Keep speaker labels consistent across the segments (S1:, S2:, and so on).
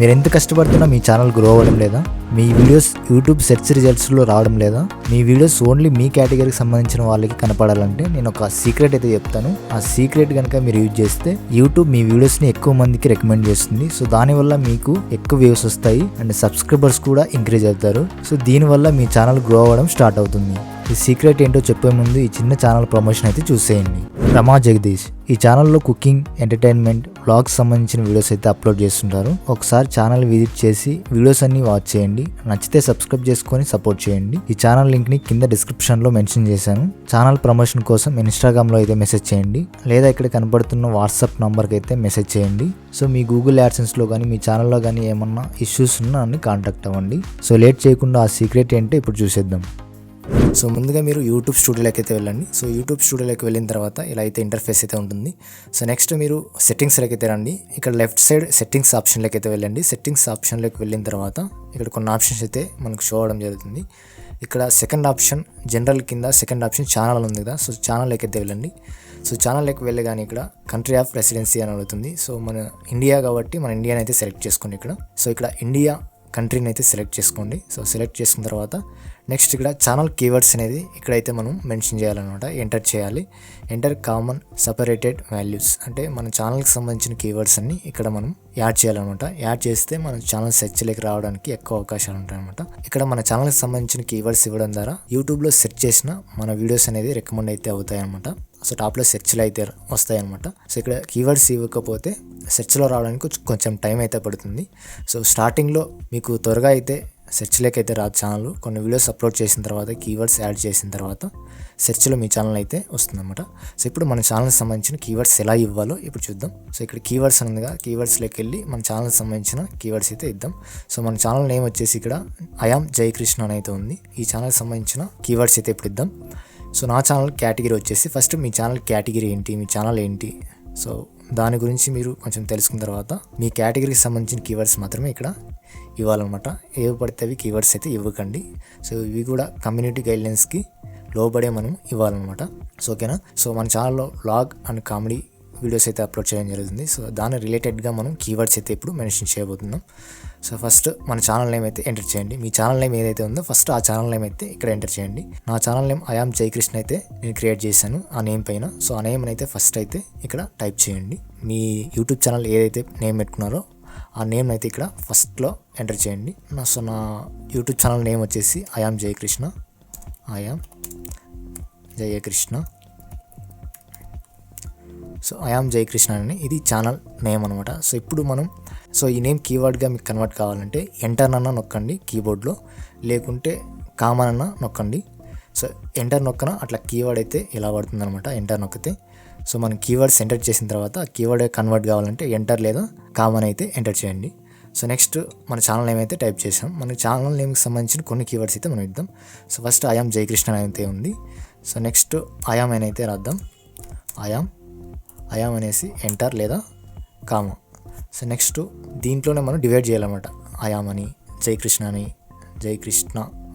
S1: మీరు ఎంత కష్టపడుతున్నా మీ channel grow అవ్వడం లేదా? మీ వీడియోస్ యూట్యూబ్ సెర్చ్ రిజల్ట్స్లో రావడం లేదా? మీ వీడియోస్ ఓన్లీ మీ కేటగిరీకి సంబంధించిన వాళ్ళకి కనపడాలంటే నేను ఒక సీక్రెట్ అయితే చెప్తాను. ఆ సీక్రెట్ కనుక మీరు యూజ్ చేస్తే యూట్యూబ్ మీ వీడియోస్ని ఎక్కువ మందికి రికమెండ్ చేస్తుంది. సో దానివల్ల మీకు ఎక్కువ వ్యూస్ వస్తాయి అండ్ సబ్స్క్రైబర్స్ కూడా ఇంక్రీజ్ అవుతారు. సో దీనివల్ల మీ ఛానల్ గ్రో అవ్వడం స్టార్ట్ అవుతుంది. ఈ సీక్రెట్ ఏంటో చెప్పే ముందు ఈ చిన్న ఛానల్ ప్రమోషన్ అయితే చూసేయండి. రమా జగదీష్ ఈ ఛానల్లో కుకింగ్, ఎంటర్టైన్మెంట్, వ్లాగ్స్ సంబంధించిన వీడియోస్ అయితే అప్లోడ్ చేస్తుంటారు. ఒకసారి ఛానల్ విజిట్ చేసి వీడియోస్ అన్ని వాచ్ చేయండి. నచ్చితే సబ్స్క్రైబ్ చేసుకొని సపోర్ట్ చేయండి. ఈ ఛానల్ లింక్ ని కింద డిస్క్రిప్షన్ లో మెన్షన్ చేశాను. ఛానల్ ప్రమోషన్ కోసం ఇన్స్టాగ్రామ్ లో అయితే మెసేజ్ చేయండి, లేదా ఇక్కడ కనబడుతున్న వాట్సాప్ నంబర్కి అయితే మెసేజ్ చేయండి. సో మీ గూగుల్ యాడ్సెన్స్ లో కానీ మీ ఛానల్లో కానీ ఏమన్నా ఇష్యూస్ ఉన్నా నన్ను కాంటాక్ట్ అవ్వండి. సో లేట్ చేయకుండా ఆ సీక్రెట్ ఏంటో ఇప్పుడు చూసేద్దాం. సో ముందుగా మీరు యూట్యూబ్ స్టూడియోలోకి అయితే వెళ్ళండి. సో యూట్యూబ్ స్టూడియోలోకి వెళ్ళిన తర్వాత ఇలా అయితే ఇంటర్ఫేస్ అయితే ఉంటుంది. సో నెక్స్ట్ మీరు సెట్టింగ్స్లోకి అయితే రండి. ఇక్కడ లెఫ్ట్ సైడ్ సెట్టింగ్స్ ఆప్షన్లోకి అయితే వెళ్ళండి. సెట్టింగ్స్ ఆప్షన్లోకి వెళ్ళిన తర్వాత ఇక్కడ కొన్ని ఆప్షన్స్ అయితే మనకు షో అవ్వడం జరుగుతుంది. ఇక్కడ సెకండ్ ఆప్షన్ జనరల్ కింద సెకండ్ ఆప్షన్ ఛానల్ ఉంది కదా. సో ఛానల్లోకి అయితే వెళ్ళండి. సో ఛానల్లోకి వెళ్ళగానే ఇక్కడ కంట్రీ ఆఫ్ రెసిడెన్సీ అని అడుగుతుంది. సో మన ఇండియా కాబట్టి మన ఇండియాని అయితే సెలెక్ట్ చేసుకోండి ఇక్కడ. సో ఇక్కడ ఇండియా కంట్రీని అయితే సెలెక్ట్ చేసుకోండి. సో సెలెక్ట్ చేసుకున్న తర్వాత నెక్స్ట్ ఇక్కడ ఛానల్ కీవర్డ్స్ అనేది ఇక్కడైతే మనం మెన్షన్ చేయాలన్నమాట, ఎంటర్ చేయాలి. ఎంటర్ కామన్ సపరేటెడ్ వాల్యూస్ అంటే మన ఛానల్కి సంబంధించిన కీవర్డ్స్ అన్ని ఇక్కడ మనం యాడ్ చేయాలన్నమాట. యాడ్ చేస్తే మన ఛానల్ సెర్చ్లోకి రావడానికి ఎక్కువ అవకాశాలు ఉంటాయి అనమాట. ఇక్కడ మన ఛానల్కి సంబంధించిన కీవర్డ్స్ ఇవ్వడం ద్వారా యూట్యూబ్లో సెర్చ్ చేసిన మన వీడియోస్ అనేది రికమెండ్ అయితే అవుతాయి అనమాట. సో టాప్లో సెర్చ్లో అయితే వస్తాయి అనమాట. సో ఇక్కడ కీవర్డ్స్ ఇవ్వకపోతే సెర్చ్లో రావడానికి కొంచెం టైం అయితే పడుతుంది. సో స్టార్టింగ్లో మీకు త్వరగా అయితే సెర్చ్లోకి అయితే రాదు ఛానల్. కొన్ని వీడియోస్ అప్లోడ్ చేసిన తర్వాత కీవర్డ్స్ యాడ్ చేసిన తర్వాత సెర్చ్లో మీ ఛానల్ అయితే వస్తుందన్నమాట. సో ఇప్పుడు మన ఛానల్కి సంబంధించిన కీవర్డ్స్ ఎలా ఇవ్వాలో ఇప్పుడు చూద్దాం. సో ఇక్కడ కీవర్డ్స్ ఉందిగా, కీవర్డ్స్లోకి వెళ్ళి మన ఛానల్కి సంబంధించిన కీవర్డ్స్ అయితే ఇద్దాం. సో మన ఛానల్ నేమ్ వచ్చేసి ఇక్కడ ఐయామ్ జయకృష్ణ అని అయితే ఉంది. ఈ ఛానల్కి సంబంధించిన కీవర్డ్స్ అయితే ఇప్పుడు ఇద్దాం. సో నా ఛానల్ కేటగిరీ వచ్చేసి ఫస్ట్ మీ ఛానల్ కేటగిరీ ఏంటి, మీ ఛానల్ ఏంటి, సో దాని గురించి మీరు కొంచెం తెలుసుకున్న తర్వాత మీ కేటగిరీకి సంబంధించిన కీవర్డ్స్ మాత్రమే ఇక్కడ ఇవ్వాలన్నమాట. ఏవి పడితే అవి కీవర్డ్స్ అయితే ఇవ్వకండి. సో ఇవి కూడా కమ్యూనిటీ గైడ్లైన్స్కి లోబడే మనం ఇవ్వాలన్నమాట. సో ఓకేనా. సో మన ఛానల్లో వ్లాగ్ అండ్ కామెడీ వీడియోస్ అయితే అప్లోడ్ చేయడం జరుగుతుంది. సో దాని రిలేటెడ్గా మనం కీవర్డ్స్ అయితే ఇప్పుడు మెన్షన్ చేయబోతున్నాం. సో ఫస్ట్ మన ఛానల్ నేమ్ అయితే ఎంటర్ చేయండి. మీ ఛానల్ నేమ్ ఏదైతే ఉందో ఫస్ట్ ఆ ఛానల్ నేమ్ అయితే ఇక్కడ ఎంటర్ చేయండి. నా ఛానల్ నేమ్ ఐయామ్ జయకృష్ణ అయితే నేను క్రియేట్ చేశాను ఆ నేమ్ పైన. సో ఆ నేమ్ అయితే ఫస్ట్ అయితే ఇక్కడ టైప్ చేయండి. మీ యూట్యూబ్ ఛానల్ ఏదైతే నేమ్ పెట్టుకున్నారో ఆ నేమ్ అయితే ఇక్కడ ఫస్ట్లో ఎంటర్ చేయండి. సో నా యూట్యూబ్ ఛానల్ నేమ్ వచ్చేసి I'm Jayakrishna. So I'm Jayakrishna అని ఇది ఛానల్ నేమ్ అనమాట. సో ఇప్పుడు మనం ఈ నేమ్ కీవర్డ్గా మీకు కన్వర్ట్ కావాలంటే ఎంటర్ అన్న నొక్కండి కీబోర్డ్లో, లేకుంటే కామన్ అన్న నొక్కండి. సో ఎంటర్ నొక్కన అట్లా కీవర్డ్ అయితే ఇలా పడుతుంది అనమాట. ఎంటర్ నొక్కితే సో మనం కీవర్డ్స్ ఎంటర్ చేసిన తర్వాత ఆ కీవర్డ్ కన్వర్ట్ కావాలంటే ఎంటర్ లేదా కామన్ అయితే ఎంటర్ చేయండి. సో నెక్స్ట్ మన ఛానల్ నేమ్ అయితే టైప్ చేసాం. మన ఛానల్ నేమ్కి సంబంధించిన కొన్ని కీవర్డ్స్ అయితే మనం ఇద్దాం. సో ఫస్ట్ ఐయామ్ జయకృష్ణ అయితే ఉంది. సో నెక్స్ట్ ఐయామ్ అని అయితే రాద్దాం. ఐయామ్ అనేసి ఎంటర్ లేదా కామా. సో నెక్స్ట్ దీంట్లోనే మనం డివైడ్ చేయాలన్నమాట. ఐయామ్ అని, జయకృష్ణ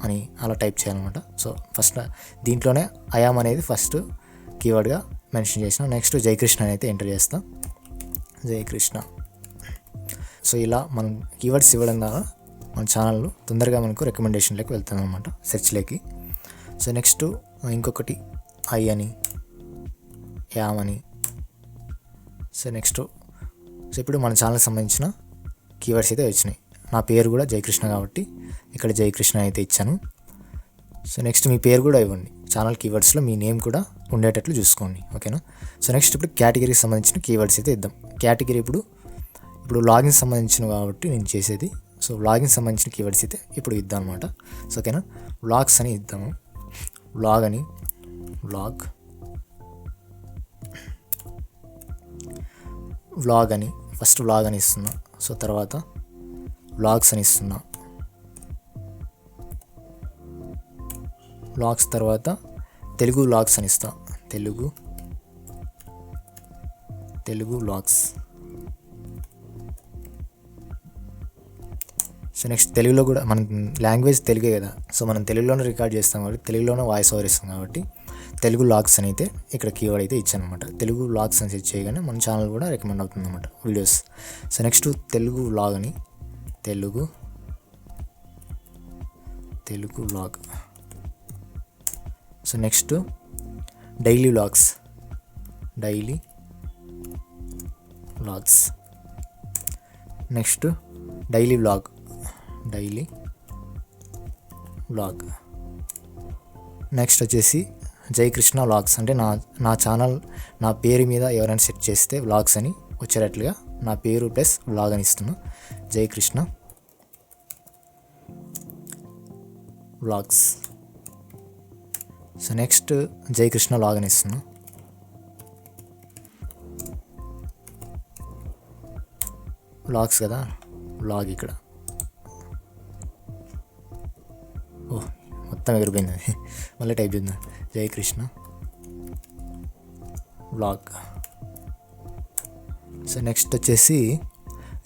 S1: అని అలా టైప్ చేయాలన్నమాట. సో ఫస్ట్ దీంట్లోనే ఐయామ్ అనేది ఫస్ట్ కీవర్డ్గా మెన్షన్ చేసిన. నెక్స్ట్ జయకృష్ణ అని అయితే ఎంటర్ చేస్తాం. జయకృష్ణ. సో ఇలా మనం కీవర్డ్స్ ఇవ్వడం ద్వారా మన ఛానల్ తొందరగా మనకు రికమెండేషన్లోకి వెళ్తాం అనమాట, సెర్చ్లోకి. సో నెక్స్ట్ ఇంకొకటి ఐ అని, యామ్ అని. సో ఇప్పుడు మన ఛానల్కి సంబంధించిన కీవర్డ్స్ అయితే వచ్చినాయి. నా పేరు కూడా జయకృష్ణ కాబట్టి ఇక్కడ జయకృష్ణ అయితే ఇచ్చాను. సో నెక్స్ట్ మీ పేరు కూడా ఇవ్వండి. ఛానల్ కీవర్డ్స్లో మీ నేమ్ కూడా ఉండేటట్లు చూసుకోండి, ఓకేనా. సో నెక్స్ట్ ఇప్పుడు కేటగిరీకి సంబంధించిన కీవర్డ్స్ అయితే ఇద్దాం. కేటగిరీ ఇప్పుడు వ్లాగింగ్ సంబంధించిన కాబట్టి నేను చేసేది. సో వ్లాగింగ్ సంబంధించిన కీవర్డ్స్ అయితే ఇప్పుడు ఇద్దాం అనమాట. సో ఓకేనా. వ్లాగ్స్ అని ఇద్దాము. వ్లాగ్ అని ఫస్ట్ వ్లాగ్ అని ఇస్తున్నా. సో తర్వాత వ్లాగ్స్ అని ఇస్తున్నా. వ్లాగ్స్ తర్వాత తెలుగు వ్లాగ్స్ అని ఇస్తా. తెలుగు వ్లాగ్స్. సో నెక్స్ట్ తెలుగులో కూడా మన లాంగ్వేజ్ తెలుగే కదా. సో మనం తెలుగులోనే రికార్డ్ చేస్తాం కాబట్టి తెలుగులోనే వాయిస్ ఓవర్ ఇస్తాం కాబట్టి తెలుగు వ్లాగ్స్ అని అయితే ఇక్కడ కీవర్డ్ అయితే ఇచ్చాను అనమాట. తెలుగు వ్లాగ్స్ అని సెర్చ్ చేయగానే మన ఛానల్ కూడా రికమెండ్ అవుతుంది అనమాట videos. So next Telugu vlog అని Telugu vlog. So next daily vlogs. Next daily vlog. Next వచ్చేసి జై కృష్ణ వ్లాగ్స్. అంటే నా ఛానల్ నా పేరు మీద ఎవరైనా సెట్ చేస్తే వ్లాగ్స్ అని వచ్చేటట్లుగా నా పేరు ప్లస్ వ్లాగ్ అని ఇస్తున్నా. జై కృష్ణ వ్లాగ్స్. సో నెక్స్ట్ జై కృష్ణ వ్లాగ్ అని ఇస్తున్నా. వ్లాగ్స్ కదా, వ్లాగ్ ఇక్కడ మొత్తం ఎగిరిపోయింది అది. మళ్ళీ టైప్ చేద్దాం జై కృష్ణ వ్లాగ్. సో నెక్స్ట్ వచ్చేసి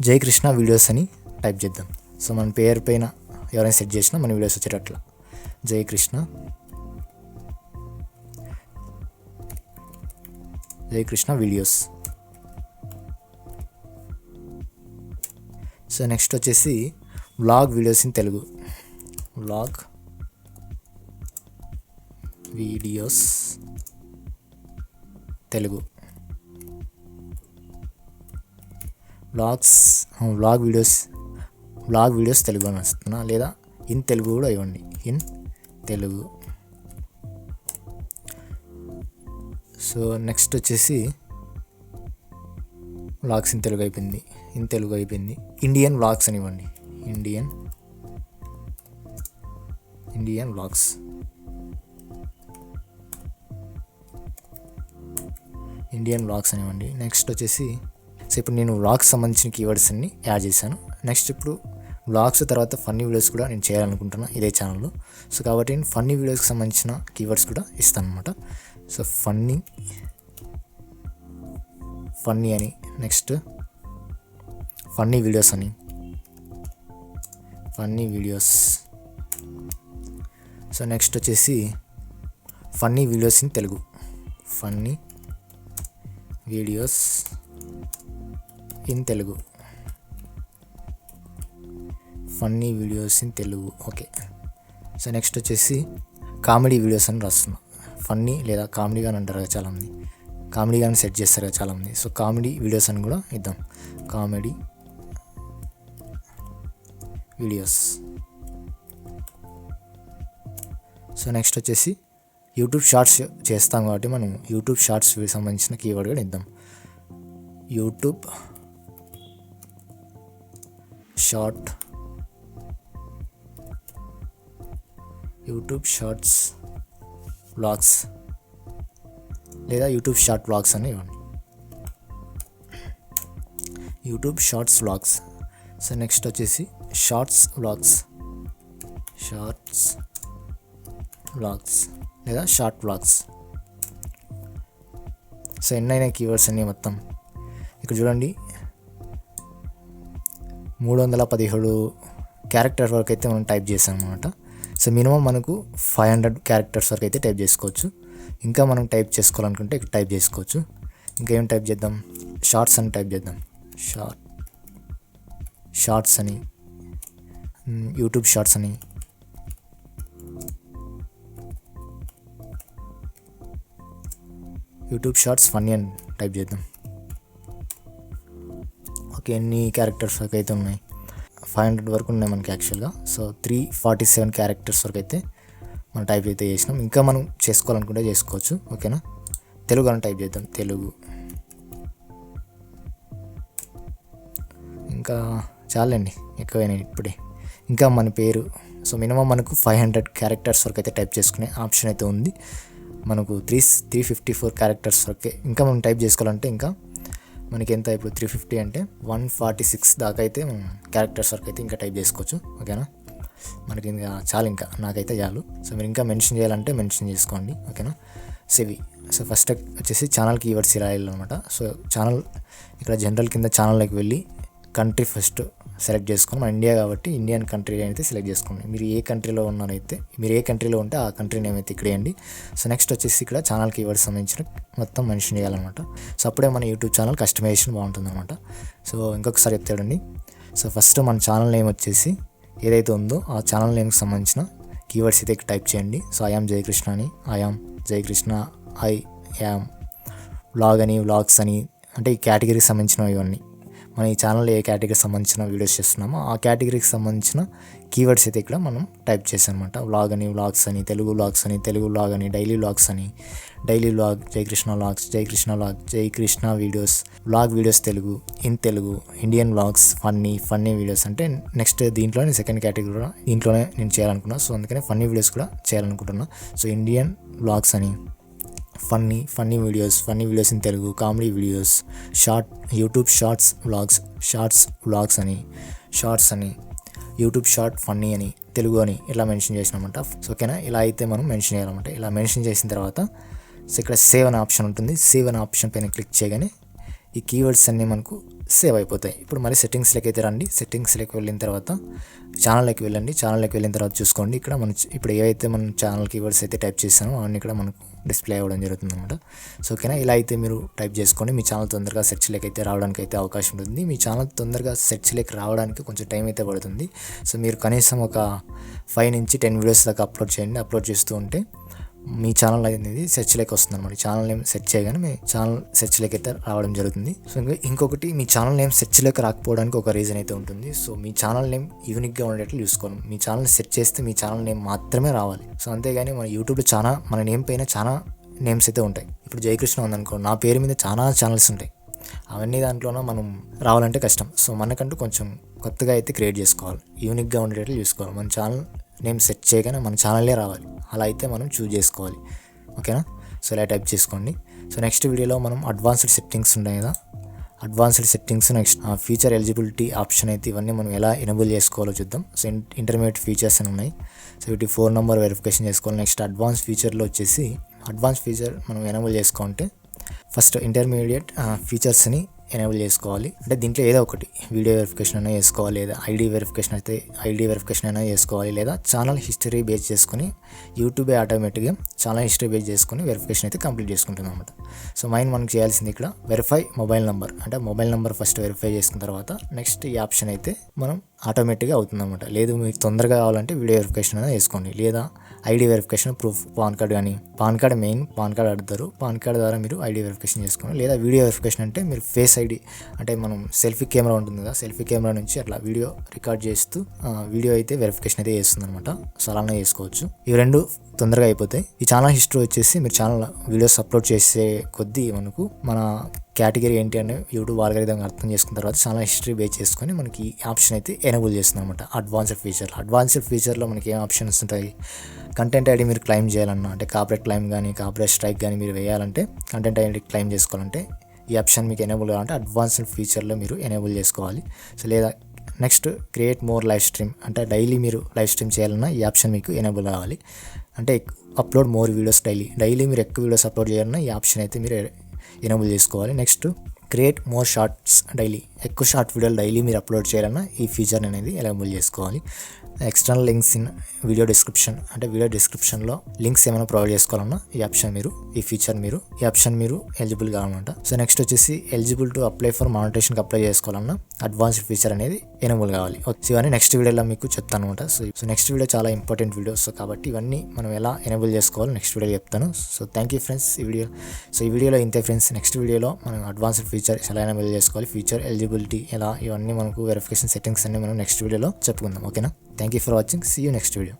S1: జై కృష్ణ వీడియోస్ అని టైప్ చేద్దాం. సో మన పేరు పైన ఎవరైనా సెట్ చేసినా మన వీడియోస్ వచ్చేటట్లా జై కృష్ణ వీడియోస్. సో నెక్స్ట్ వచ్చేసి vlog videos in Telugu. Vlog videos Telugu. Vlog videos Telugu అని వస్తున్నా, లేదా ఇన్ తెలుగు కూడా ఇవ్వండి, ఇన్ తెలుగు. సో నెక్స్ట్ వచ్చేసి వ్లాగ్స్ ఇన్ తెలుగు అయిపోయింది, ఇన్ తెలుగు అయిపోయింది. ఇండియన్ వ్లాగ్స్ అని ఇవ్వండి, ఇండియన్ వ్లాగ్స్. అనివ్వండి. నెక్స్ట్ వచ్చేసి సో ఇప్పుడు నేను వ్లాగ్స్ సంబంధించిన కీవర్డ్స్ అన్ని యాడ్ చేశాను. నెక్స్ట్ ఇప్పుడు వ్లాగ్స్ తర్వాత ఫన్నీ వీడియోస్ కూడా నేను చేయాలనుకుంటున్నాను ఇదే ఛానల్లో. సో కాబట్టి నేను ఫన్నీ వీడియోస్కి సంబంధించిన కీవర్డ్స్ కూడా ఇస్తాను అనమాట. సో ఫన్నీ అని, నెక్స్ట్ ఫన్నీ వీడియోస్ అని, సో నెక్స్ట్ వచ్చేసి funny videos in Telugu, funny videos in Telugu. Okay. So next వచ్చేసి కామెడీ వీడియోస్ అని రాస్తున్నాం. ఫన్నీ లేదా కామెడీగా అని అంటారు కదా చాలామంది, కామెడీగానే సెట్ చేస్తారు కదా చాలామంది. సో కామెడీ వీడియోస్ అని కూడా ఇద్దాం, కామెడీ వీడియోస్. సో నెక్స్ట్ వచ్చేసి యూట్యూబ్ షార్ట్స్ చేస్తాం కాబట్టి మనం యూట్యూబ్ షార్ట్స్ సంబంధించిన కీవర్డ్ కూడా ఇద్దాం. యూట్యూబ్ షార్ట్స్ వ్లాగ్స్ లేదా యూట్యూబ్ షార్ట్ వ్లాగ్స్ అని ఇవ్వండి, YouTube shorts vlogs. So next వచ్చేసి షార్ట్స్ వ్లాగ్స్ లేదా షార్ట్ వ్లాగ్స్. సో ఎన్నైనా కీవర్డ్స్ అన్నీ మొత్తం ఇక్కడ చూడండి 317 క్యారెక్టర్ వరకు అయితే మనం టైప్ చేసాం అనమాట. సో మినిమం మనకు 500 క్యారెక్టర్స్ వరకు అయితే టైప్ చేసుకోవచ్చు. ఇంకా మనం టైప్ చేసుకోవాలనుకుంటే ఇక్కడ టైప్ చేసుకోవచ్చు. ఇంకా ఏం టైప్ చేద్దాం, షార్ట్స్ అని టైప్ చేద్దాం, షార్ట్స్ అని, యూట్యూబ్ షార్ట్స్ అని, యూట్యూబ్ షార్ట్స్ ఫన్నీ అని టైప్ చేద్దాం. ఓకే, ఎన్ని క్యారెక్టర్స్ వరకు అయితే ఉన్నాయి, 500 వరకు ఉన్నాయి మనకి యాక్చువల్గా. సో 347 క్యారెక్టర్స్ వరకు అయితే మనం టైప్ అయితే చేసినాం. ఇంకా మనం చేసుకోవాలనుకుంటే చేసుకోవచ్చు. ఓకేనా, తెలుగు అని టైప్ చేద్దాం, తెలుగు. ఇంకా చాలండి, ఎక్కువైనాయి ఇప్పుడే. ఇంకా మన పేరు, సో మినిమం మనకు 500 క్యారెక్టర్స్ వరకు అయితే టైప్ చేసుకునే ఆప్షన్ అయితే ఉంది మనకు. 354 క్యారెక్టర్స్ వరకే ఇంకా మనం టైప్ చేసుకోవాలంటే ఇంకా మనకి ఎంత, ఇప్పుడు 350 అంటే 146 దాకా అయితే క్యారెక్టర్స్ వరకు అయితే ఇంకా టైప్ చేసుకోవచ్చు. ఓకేనా, మనకి ఇంకా చాలు, ఇంకా నాకైతే చాలు. సో మీరు ఇంకా మెన్షన్ చేయాలంటే మెన్షన్ చేసుకోండి. ఓకేనా, సో ఫస్ట్ వచ్చేసి ఛానల్ కీవర్డ్స్ ఇలా వెళ్ళాలన్నమాట. సో ఛానల్ ఇక్కడ జనరల్ కింద ఛానల్లోకి వెళ్ళి కంట్రీ ఫస్ట్ సెలెక్ట్ చేసుకొని, మన ఇండియా కాబట్టి ఇండియన్ కంట్రీ అయితే సెలెక్ట్ చేసుకోండి. మీరు ఏ కంట్రీలో ఉన్నారైతే, మీరు ఏ కంట్రీలో ఉంటే ఆ కంట్రీ నేమ్ అయితే ఇక్కడ వేయండి. సో నెక్స్ట్ వచ్చేసి ఇక్కడ ఛానల్ కీవర్డ్స్ సంబంధించిన మొత్తం మెన్షన్ చేయాలన్నమాట. సో అప్పుడే మన యూట్యూబ్ ఛానల్ కస్టమైజేషన్ బాగుంటుంది అనమాట. సో ఇంకొకసారి చెప్తాడండి. సో ఫస్ట్ మన ఛానల్ నేమ్ వచ్చేసి ఏదైతే ఉందో ఆ ఛానల్ నేమ్కి సంబంధించిన కీవర్డ్స్ అయితే టైప్ చేయండి. సో ఐఆమ్ జయకృష్ణ అని, I am Jayakrishna, I am vlog అని, వ్లాగ్స్ అని, అంటే ఈ కేటగిరీకి సంబంధించినవి ఇవన్నీ. మన ఈ ఛానల్లో ఏ కేటగిరీకి సంబంధించిన వీడియోస్ చేస్తున్నామో ఆ కేటగిరీకి సంబంధించిన కీవర్డ్స్ అయితే ఇక్కడ మనం టైప్ చేసాం అనమాట. వ్లాగ్ అని, వ్లాగ్స్ అని, తెలుగు వ్లాగ్స్ అని, తెలుగు వ్లాగ్ అని, డైలీ వ్లాగ్స్ అని, daily vlog, Jayakrishna vlogs, Jayakrishna vlog, Jayakrishna videos, vlog videos Telugu, in Telugu, Indian vlogs, funny videos. అంటే నెక్స్ట్ దీంట్లో నేను సెకండ్ కేటగిరీ కూడా దీంట్లోనే నేను చేయాలనుకున్నా. సో అందుకనే ఫన్నీ వీడియోస్ కూడా చేయాలనుకుంటున్నా. సో ఇండియన్ వ్లాగ్స్ అని, funny videos in Telugu, comedy videos, YouTube shorts vlogs అని, షార్ట్స్ అని, యూట్యూబ్ షార్ట్ ఫన్నీ అని, తెలుగు అని ఇలా మెన్షన్ చేసినామంట. సో ఓకేనా, ఇలా అయితే మనం మెన్షన్ చేయాలన్నమాట. ఇలా మెన్షన్ చేసిన తర్వాత సో ఇక్కడ సేవ్ అనే ఆప్షన్ ఉంటుంది. సేవ్ అనే ఆప్షన్ పైన క్లిక్ చేయగానే ఈ కీవర్డ్స్ అన్నీ మనకు సేవ్ అయిపోతాయి. ఇప్పుడు మరి సెట్టింగ్స్లోకి అయితే రండి. సెట్టింగ్స్లోకి వెళ్ళిన తర్వాత ఛానల్లోకి వెళ్ళండి. ఛానల్లోకి వెళ్ళిన తర్వాత చూసుకోండి, ఇక్కడ మనం ఇప్పుడు ఏవైతే మనం ఛానల్ కీవర్డ్స్ అయితే టైప్ చేసామో అవన్నీ ఇక్కడ మనకు డిస్ప్లే అవ్వడం జరుగుతుంది అనమాట. సో ఓకేనా, ఇలా అయితే మీరు టైప్ చేసుకోండి. మీ ఛానల్ తొందరగా సెర్చ్లోకి అయితే రావడానికి అయితే అవకాశం ఉంటుంది. మీ ఛానల్ తొందరగా సెర్చ్లోకి రావడానికి కొంచెం టైం అయితే పడుతుంది. సో మీరు కనీసం ఒక 5 నుంచి 10 వీడియోస్ దాకా అప్లోడ్ చేయండి. అప్లోడ్ చేస్తూ ఉంటే మీ ఛానల్ అనేది సెర్చ్లోకి వస్తుంది అనమాట. ఛానల్ నేమ్ సెర్చ్ చేయగానే మీ ఛానల్ సెర్చ్లోకి అయితే రావడం జరుగుతుంది. సో ఇంకొకటి, మీ ఛానల్ నేమ్ సెర్చ్లోకి రాకపోవడానికి ఒక రీజన్ అయితే ఉంటుంది. సో మీ ఛానల్ నేమ్ యూనిక్గా ఉండేట్లు చూసుకోవాలి. మీ ఛానల్ సెర్చ్ చేస్తే మీ ఛానల్ నేమ్ మాత్రమే రావాలి. సో అంతేగాని మన యూట్యూబ్లో మన నేమ్ పైన చాలా నేమ్స్ అయితే ఉంటాయి. ఇప్పుడు జయకృష్ణ ఉందనుకో, నా పేరు మీద చాలా ఛానల్స్ ఉంటాయి. అవన్నీ దాంట్లోనే మనం రావాలంటే కష్టం. సో మనకంటూ కొంచెం కొత్తగా అయితే క్రియేట్ చేసుకోవాలి, యూనిక్గా ఉండేటట్లు చూసుకోవాలి. మన ఛానల్ నేమ్ సెట్ చేయగానే మన ఛానల్లే రావాలి. అలా అయితే మనం చూజ్ చేసుకోవాలి. ఓకేనా, సో ఇలా టైప్ చేసుకోండి. సో నెక్స్ట్ వీడియోలో మనం అడ్వాన్స్డ్ సెట్టింగ్స్ ఉన్నాయి కదా, advanced settings, next feature eligibility option అయితే ఇవన్నీ మనం ఎలా ఎనేబుల్ చేసుకోవాలో చూద్దాం. సో ఇంటర్మీడియట్ ఫీచర్స్ అని ఉన్నాయి. సో వీటి 4 నెంబర్ వెరిఫికేషన్ చేసుకోవాలి. నెక్స్ట్ అడ్వాన్స్ ఫీచర్లో వచ్చేసి అడ్వాన్స్ ఫీచర్ మనం ఎనేబుల్ చేసుకుంటే ఫస్ట్ ఇంటర్మీడియట్ ఫీచర్స్ని ఎనేబుల్ చేసుకోవాలి. అంటే దీంట్లో ఏదో ఒకటి వీడియో వెరిఫికేషన్ అయినా చేసుకోవాలి, లేదా ఐడి వెరిఫికేషన్ అయితే ఐడి వెరిఫికేషన్ అయినా చేసుకోవాలి, లేదా ఛానల్ హిస్టరీ బేస్ చేసుకుని యూట్యూబే ఆటోమేటిక్గా ఛానల్ హిస్టరీ బేస్ చేసుకుని వెరిఫికేషన్ అయితే కంప్లీట్ చేసుకుంటుంది అనమాట. సో మనకు చేయాల్సింది ఇక్కడ వెరిఫై మొబైల్ నెంబర్, అంటే మొబైల్ నెంబర్ ఫస్ట్ వెరిఫై చేసుకున్న తర్వాత నెక్స్ట్ ఈ ఆప్షన్ అయితే మనం ఆటోమేటిక్గా అవుతుంది అనమాట. లేదు మీకు తొందరగా కావాలంటే వీడియో వెరిఫికేషన్ అయినా వేసుకోండి, లేదా ID verification proof PAN card కానీ, PAN card main PAN card అడుగుతారు, పాన్ కార్డ్ ద్వారా మీరు ఐడి వెరిఫికేషన్ చేసుకోండి. లేదా వీడియో వెరిఫికేషన్ అంటే మీరు ఫేస్ ఐడి, అంటే మనం సెల్ఫీ కెమెరా ఉంటుంది కదా, సెల్ఫీ కెమెరా నుంచి అట్లా వీడియో రికార్డ్ చేస్తూ వీడియో అయితే వెరిఫికేషన్ అయితే చేస్తుంది అనమాట. సో అలానే చేసుకోవచ్చు. ఇవి రెండు తొందరగా అయిపోతాయి. ఈ ఛానల్ హిస్టరీ వచ్చేసి మీరు ఛానల్ వీడియోస్ అప్లోడ్ చేసే కొద్దీ మనకు మన కేటగిరీ ఏంటి అని యూట్యూబ్ ఆల్గరిథం అర్థం చేసుకున్న తర్వాత ఛానల్ హిస్టరీ బేస్ చేసుకొని మనకి ఈ ఆప్షన్ అయితే ఎనేబుల్ చేస్తుంది అనమాట. అడ్వాన్స్డ్ ఫీచర్లో మనకి ఏం ఆప్షన్స్ ఉంటాయి, కంటెంట్ ఐడి మీరు క్లెయిమ్ చేయాలన్నా, అంటే కాపరేట్ క్లెయిమ్ కానీ కాపరేట్ స్ట్రైక్ కానీ మీరు వేయాలంటే, కంటెంట్ ఐడి క్లెయిమ్ చేసుకోవాలంటే ఈ ఆప్షన్ మీకు ఎనేబుల్ కావాలంటే అడ్వాన్స్డ్ ఫీచర్లో మీరు ఎనేబుల్ చేసుకోవాలి. సో లేదా next create more live stream, అంటే డైలీ మీరు లైవ్ స్ట్రీమ్ చేయాలన్నా ఈ ఆప్షన్ మీకు ఎనేబుల్ కావాలి. అంటే అప్లోడ్ మోర్ వీడియోస్ డైలీ మీరు ఎక్కువ వీడియోస్ అప్లోడ్ చేయాలన్నా ఈ ఆప్షన్ అయితే మీరు ఎనేబుల్ చేసుకోవాలి. Next create more shorts, daily ఎక్కువ షార్ట్ వీడియోలు డైలీ మీరు అప్లోడ్ చేయాలన్నా ఈ ఫీచర్ అనేది ఎనేబుల్ చేసుకోవాలి. External links in video description, అంటే వీడియో డిస్క్రిప్షన్లో లింక్స్ ఏమైనా ప్రొవైడ్ చేసుకోవాలన్నా ఈ ఆప్షన్ మీరు ఎలిజిబుల్ కావాలన్నమాట. సో నెక్స్ట్ వచ్చేసి ఎలిజిబుల్ టు అప్లై ఫర్ మానిటైజేషన్కి అప్లై చేసుకోవాలన్నా అడ్వాన్స్డ్ ఫీచర్ అనేది ఎనేబుల్ కావాలి. సో ఇవన్నీ నెక్స్ట్ వీడియోలో మీకు చెప్తాను అనమాట. సో నెక్స్ట్ వీడియో చాలా ఇంపార్టెంట్ వీడియో. సో కాబట్టి ఇవన్నీ మనం ఎలా ఎనేబుల్ చేసుకోవాలో నెక్స్ట్ వీడియో చెప్తాను. So thank you friends. ఈ వీడియోలో ఇంతే ఫ్రెండ్స్. నెక్స్ట్ వీడియోలో మనం అడ్వాన్స్డ్ ఫీచర్ ఎలా ఎనేబుల్ చేసుకోవాలి, ఫీచర్ ఎలిజిబిలిటీ ఎలా, ఇవన్నీ మనకు వెరిఫికేషన్ సెట్టింగ్స్ అన్ని మనం నెక్స్ట్ వీడియోలో చెప్పుకుందాం. ఓకేనా, thank you for watching. See you next video.